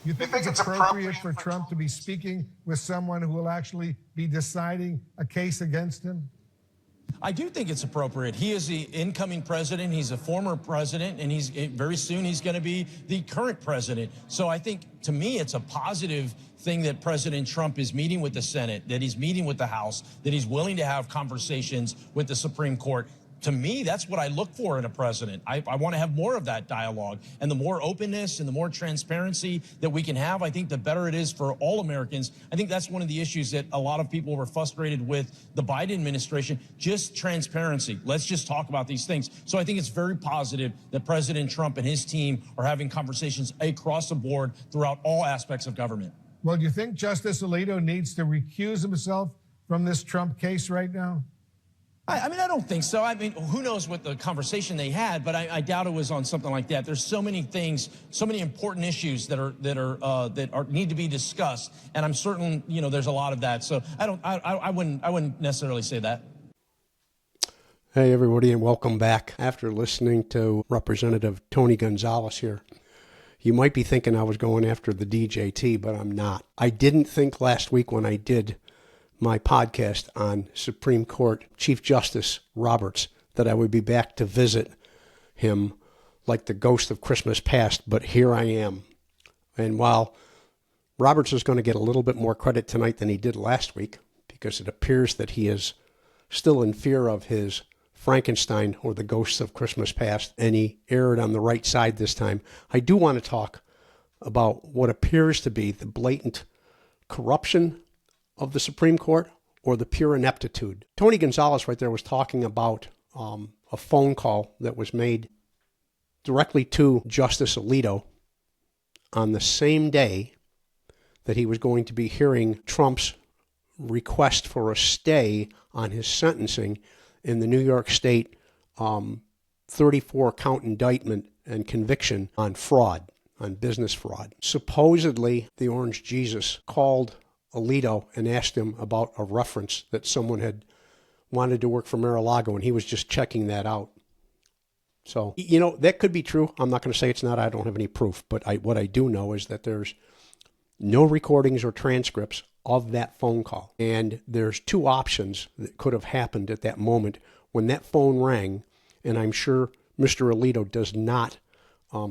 You think it's appropriate for Trump to be speaking with someone who will actually be deciding a case against him? I do think it's appropriate. He is the incoming president. He's a former president, and very soon he's going to be the current president. So I think, to me, it's a positive thing that President Trump is meeting with the Senate, that he's meeting with the House, that he's willing to have conversations with the Supreme Court. To me, that's what I look for in a president. I want to have more of that dialogue. And the more openness and the more transparency that we can have, I think the better it is for all Americans. I think that's one of the issues that a lot of people were frustrated with the Biden administration, just transparency. Let's just talk about these things. So I think it's very positive that President Trump and his team are having conversations across the board throughout all aspects of government. Well, do you think Justice Alito needs to recuse himself from this Trump case right now? I mean, I don't think so. I mean, who knows what the conversation they had, but I doubt it was on something like that. There's so many things, so many important issues that need to be discussed, and I'm certain, there's a lot of that. So I wouldn't necessarily say that. Hey, everybody, and welcome back. After listening to Representative Tony Gonzalez here, you might be thinking I was going after the DJT, but I'm not. I didn't think last week when I did my podcast on Supreme Court Chief Justice Roberts that I would be back to visit him like the ghost of Christmas past, but here I am. And while Roberts is going to get a little bit more credit tonight than he did last week, because it appears that he is still in fear of his Frankenstein or the ghosts of Christmas past, and he erred on the right side this time, I do want to talk about what appears to be the blatant corruption of the Supreme Court or the pure ineptitude. Tony Gonzalez right there was talking about a phone call that was made directly to Justice Alito on the same day that he was going to be hearing Trump's request for a stay on his sentencing in the New York State 34-count indictment and conviction on fraud, on business fraud. Supposedly, the Orange Jesus called Alito and asked him about a reference that someone had wanted to work for Mar-a-Lago, and he was just checking that out. So, that could be true. I'm not going to say it's not. I don't have any proof. But what I do know is that there's no recordings or transcripts of that phone call. And there's two options that could have happened at that moment when that phone rang, and I'm sure Mr. Alito does not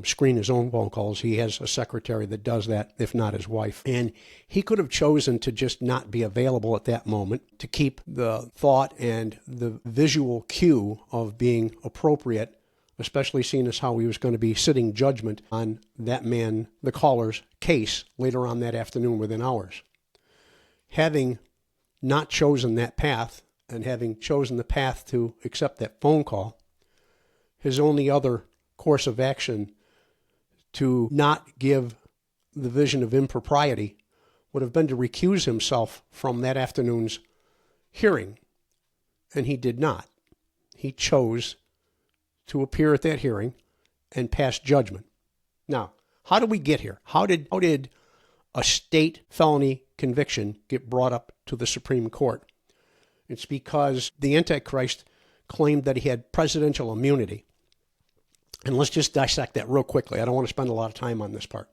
screen his own phone calls. He has a secretary that does that, if not his wife. And he could have chosen to just not be available at that moment, to keep the thought and the visual cue of being appropriate, especially seeing as how he was going to be sitting judgment on that man, the caller's case later on that afternoon within hours. Having not chosen that path and having chosen the path to accept that phone call, his only other course of action to not give the vision of impropriety would have been to recuse himself from that afternoon's hearing. And he did not. He chose to appear at that hearing and pass judgment. Now, how did we get here? How did a state felony conviction get brought up to the Supreme Court? It's because the Antichrist claimed that he had presidential immunity. And let's just dissect that real quickly. I don't want to spend a lot of time on this part.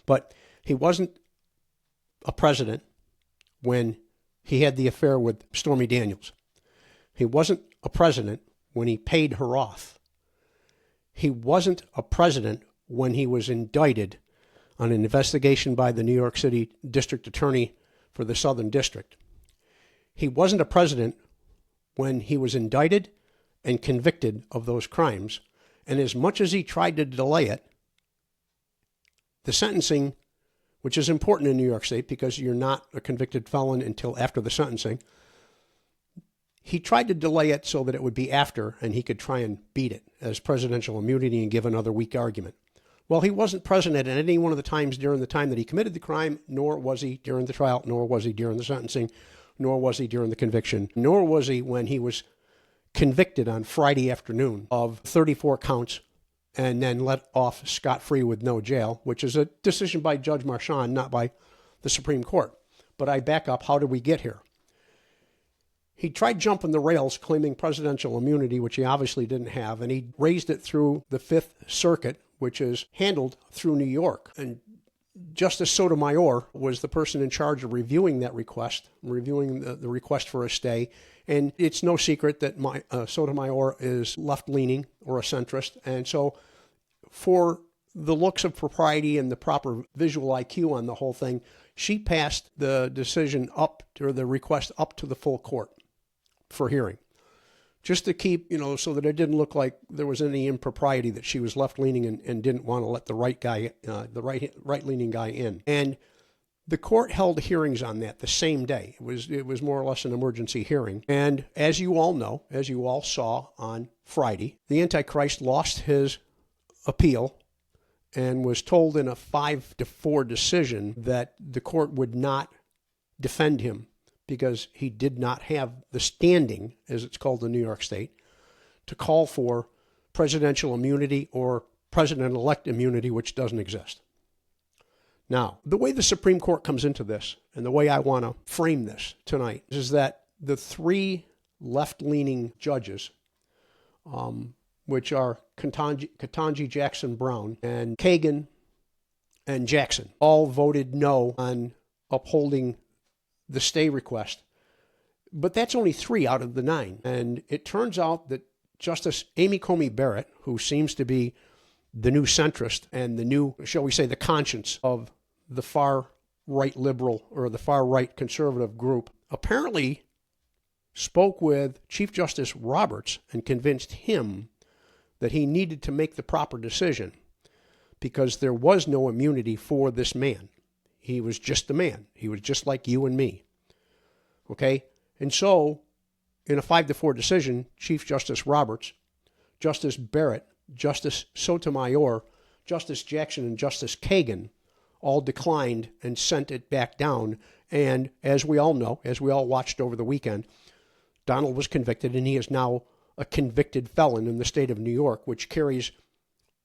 But he wasn't a president when he had the affair with Stormy Daniels. He wasn't a president when he paid her off. He wasn't a president when he was indicted on an investigation by the New York City District Attorney for the Southern District. He wasn't a president when he was indicted and convicted of those crimes. And as much as he tried to delay it, the sentencing, which is important in New York State because you're not a convicted felon until after the sentencing, he tried to delay it so that it would be after and he could try and beat it as presidential immunity and give another weak argument. Well, he wasn't president at any one of the times during the time that he committed the crime, nor was he during the trial, nor was he during the sentencing, nor was he during the conviction, nor was he when he was convicted on Friday afternoon of 34 counts and then let off scot-free with no jail, which is a decision by Judge Marchand, not by the Supreme Court. But I back up, how did we get here? He tried jumping the rails claiming presidential immunity, which he obviously didn't have, and he raised it through the Fifth Circuit, which is handled through New York. And Justice Sotomayor was the person in charge of reviewing that request, reviewing the request for a stay. And it's no secret that Sotomayor is left-leaning or a centrist. And so for the looks of propriety and the proper visual IQ on the whole thing, she passed the decision up, or the request up to the full court for hearing. Just to keep, so that it didn't look like there was any impropriety, that she was left-leaning and didn't want to let the right-leaning guy in. And the court held hearings on that the same day. It was more or less an emergency hearing. And as you all know, as you all saw on Friday, the Antichrist lost his appeal and was told in a 5-4 decision that the court would not defend him because he did not have the standing, as it's called in New York State, to call for presidential immunity or president-elect immunity, which doesn't exist. Now, the way the Supreme Court comes into this, and the way I want to frame this tonight, is that the three left-leaning judges, which are Ketanji Jackson Brown and Kagan and Jackson, all voted no on upholding the stay request. But that's only 3 out of the 9. And it turns out that Justice Amy Coney Barrett, who seems to be the new centrist and the new, shall we say, the conscience of the far right liberal or the far right conservative group, apparently spoke with Chief Justice Roberts and convinced him that he needed to make the proper decision because there was no immunity for this man. He was just a man. He was just like you and me. Okay? And so, in a 5-4 decision, Chief Justice Roberts, Justice Barrett, Justice Sotomayor, Justice Jackson, and Justice Kagan all declined and sent it back down. And as we all know, as we all watched over the weekend, Donald was convicted, and he is now a convicted felon in the state of New York, which carries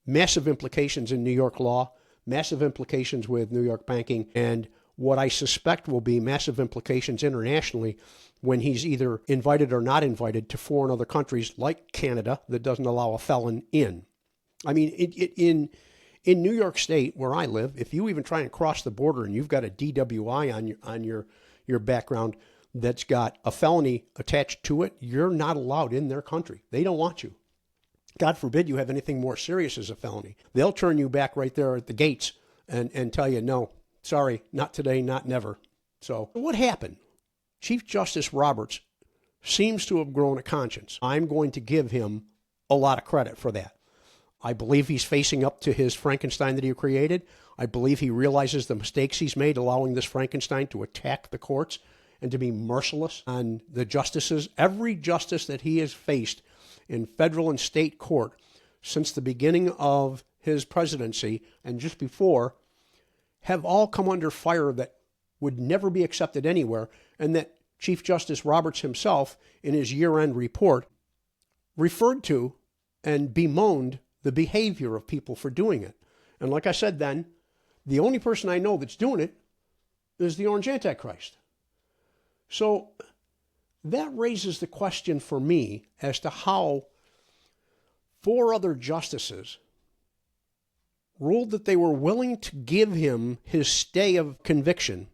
massive implications in New York law, massive implications with New York banking, and what I suspect will be massive implications internationally when he's either invited or not invited to foreign other countries like Canada that doesn't allow a felon in. I mean, in New York State, where I live, if you even try and cross the border and you've got a DWI on your background that's got a felony attached to it, you're not allowed in their country. They don't want you. God forbid you have anything more serious as a felony. They'll turn you back right there at the gates and tell you, no, sorry, not today, not never. So what happened? Chief Justice Roberts seems to have grown a conscience. I'm going to give him a lot of credit for that. I believe he's facing up to his Frankenstein that he created. I believe he realizes the mistakes he's made, allowing this Frankenstein to attack the courts and to be merciless on the justices. Every justice that he has faced in federal and state court since the beginning of his presidency and just before have all come under fire that would never be accepted anywhere, and that Chief Justice Roberts himself, in his year-end report, referred to and bemoaned the behavior of people for doing it. And like I said then, the only person I know that's doing it is the Orange Antichrist. So that raises the question for me as to how 4 other justices ruled that they were willing to give him his stay of conviction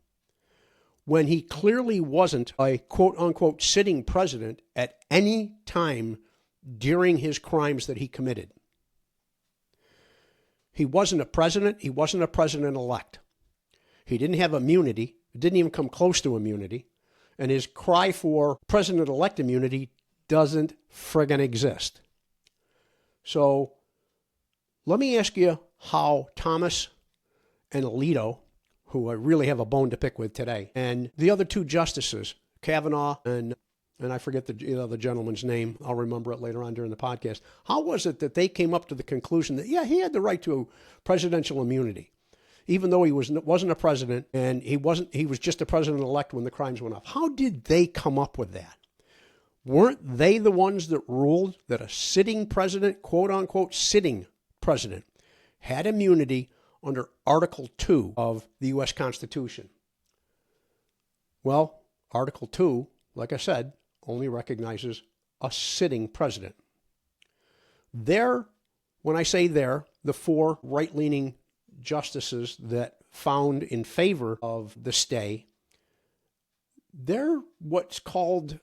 when he clearly wasn't a quote-unquote sitting president at any time during his crimes that he committed. He wasn't a president. He wasn't a president-elect. He didn't have immunity. Didn't even come close to immunity. And his cry for president-elect immunity doesn't friggin' exist. So let me ask you how Thomas and Alito, who I really have a bone to pick with today, and the other 2 justices, Kavanaugh and I forget the gentleman's name. I'll remember it later on during the podcast. How was it that they came up to the conclusion that, yeah, he had the right to presidential immunity, even though he wasn't a president and he was just a president-elect when the crimes went up? How did they come up with that? Weren't they the ones that ruled that a sitting president, quote-unquote sitting president, had immunity under Article 2 of the U.S. Constitution? Well, Article 2, like I said, only recognizes a sitting president. When I say the 4 right-leaning justices that found in favor of the stay, they're what's called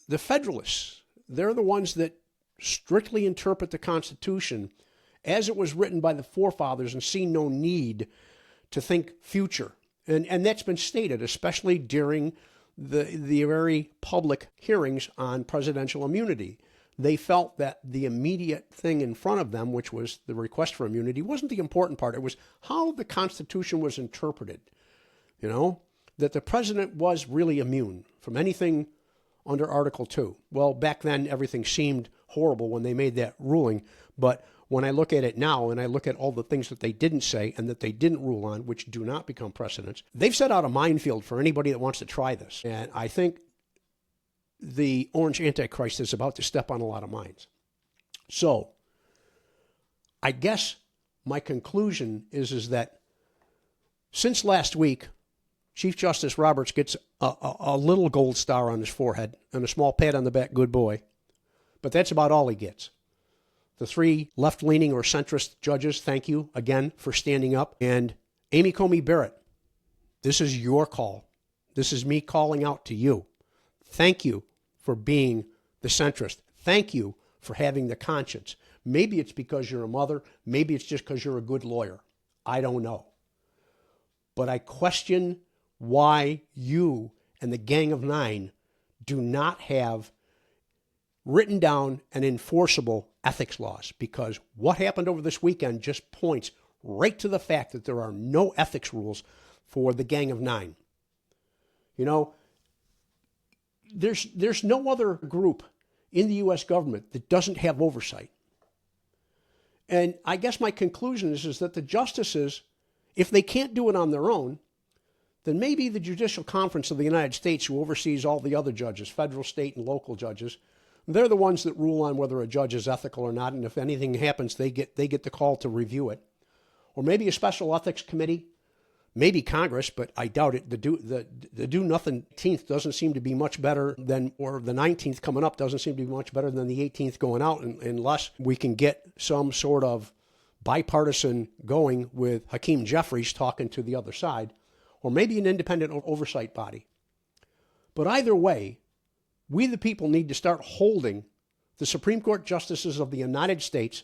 the Federalists. They're the ones that strictly interpret the Constitution as it was written by the forefathers and see no need to think future. And that's been stated, especially during the very public hearings on presidential immunity. They felt that the immediate thing in front of them, which was the request for immunity, wasn't the important part. It was how the Constitution was interpreted. That the president was really immune from anything under Article 2. Well, back then, everything seemed horrible when they made that ruling. But when I look at it now and I look at all the things that they didn't say and that they didn't rule on, which do not become precedents, they've set out a minefield for anybody that wants to try this. And I think the Orange Antichrist is about to step on a lot of mines. So I guess my conclusion is that since last week, Chief Justice Roberts gets a little gold star on his forehead and a small pat on the back, good boy. But that's about all he gets. The three left-leaning or centrist judges, thank you again for standing up. And Amy Coney Barrett, this is your call. This is me calling out to you. Thank you for being the centrist. Thank you for having the conscience. Maybe it's because you're a mother. Maybe it's just because you're a good lawyer. I don't know. But I question why you and the Gang of Nine do not have written down and enforceable ethics laws, because what happened over this weekend just points right to the fact that there are no ethics rules for the Gang of Nine. There's no other group in the U.S. government that doesn't have oversight. And I guess my conclusion is that the justices, if they can't do it on their own, then maybe the Judicial Conference of the United States, who oversees all the other judges, federal, state, and local judges, they're the ones that rule on whether a judge is ethical or not, and if anything happens, they get the call to review it. Or maybe a special ethics committee, maybe Congress, but I doubt it. The do nothing 18th doesn't seem to be much better than, or the 19th coming up doesn't seem to be much better than the 18th going out, unless we can get some sort of bipartisan going with Hakeem Jeffries talking to the other side, or maybe an independent oversight body. But either way, we the people need to start holding the Supreme Court justices of the United States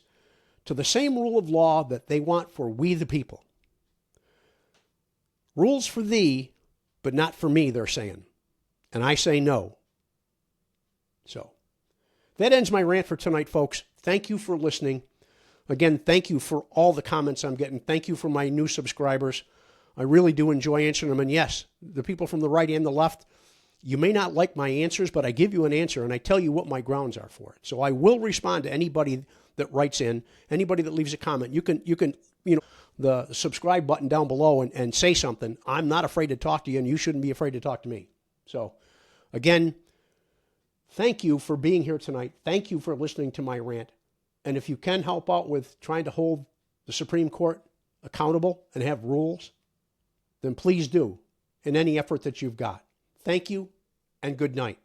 to the same rule of law that they want for we the people. Rules for thee, but not for me, they're saying. And I say no. So that ends my rant for tonight, folks. Thank you for listening. Again, thank you for all the comments I'm getting. Thank you for my new subscribers. I really do enjoy answering them. And yes, the people from the right and the left, you may not like my answers, but I give you an answer and I tell you what my grounds are for it. So I will respond to anybody that writes in, anybody that leaves a comment. You can, the subscribe button down below and say something. I'm not afraid to talk to you, and you shouldn't be afraid to talk to me. So again, thank you for being here tonight. Thank you for listening to my rant. And if you can help out with trying to hold the Supreme Court accountable and have rules, then please do in any effort that you've got. Thank you and good night.